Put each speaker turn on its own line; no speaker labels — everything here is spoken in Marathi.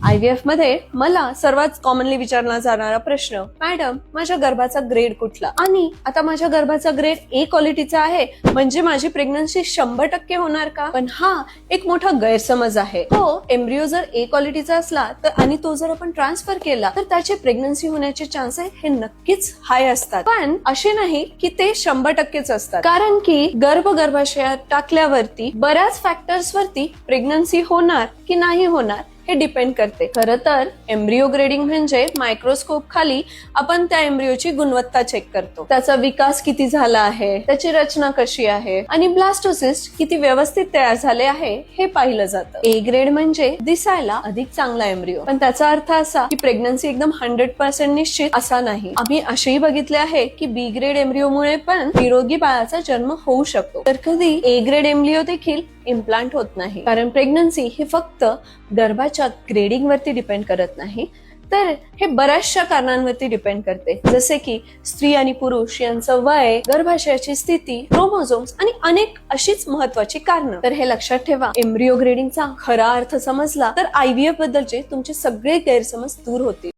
IVF मध्ये मला सर्वात कॉमनली विचारला जाणारा प्रश्न, मॅडम माझ्या गर्भाचा ग्रेड कुठला? आणि आता माझ्या गर्भाचा ग्रेड A क्वालिटीचा आहे म्हणजे माझी प्रेग्नन्सी 100% होणार का? पण हा एक मोठा गैरसमज आहे. तो एम्ब्रिओ जर A क्वालिटीचा असला तर आणि तो जर आपण ट्रान्सफर केला तर त्याची प्रेग्नन्सी होण्याचे चान्सेस हे नक्कीच हाय असतात. पण असे नाही की ते 100%च असतात, कारण की गर्भाशयात टाकल्यावरती बऱ्याच फॅक्टर्स वरती प्रेग्नन्सी होणार की नाही होणार हे डिपेंड करते. खरं तर एम्ब्रिओ ग्रेडिंग म्हणजे मायक्रोस्कोप खाली आपण त्या एम्ब्रिओची गुणवत्ता चेक करतो. त्याचा विकास किती झाला आहे, त्याची रचना कशी आहे आणि ब्लास्टोसिस्ट किती व्यवस्थित तयार झाले आहे हे पाहिलं जातं. A ग्रेड म्हणजे दिसायला अधिक चांगला एम्ब्रिओ, पण त्याचा अर्थ असा की प्रेग्नन्सी एकदम 100% निश्चित असा नाही. आम्ही असेही बघितले आहे की B ग्रेड एम्ब्रिओमुळे पण निरोगी बाळाचा जन्म होऊ शकतो. तर कधी A ग्रेड एम्ब्रिओ देखील इम्प्लांट होत नाही, कारण प्रेग्नन्सी हे फक्त गर्भाच्या ग्रेडिंग वरती डिपेंड करत नाही, तर हे बऱ्याचशा कारणांवरती डिपेंड करते, जसे की स्त्री आणि पुरुष यांचं वय, गर्भाशयाची स्थिती, क्रोमोझोम्स आणि अनेक अशीच महत्वाची कारणं. तर हे लक्षात ठेवा, एम्ब्रिओ ग्रेडिंगचा खरा अर्थ समजला तर IVF बद्दलचे तुमचे सगळे गैरसमज दूर होतील.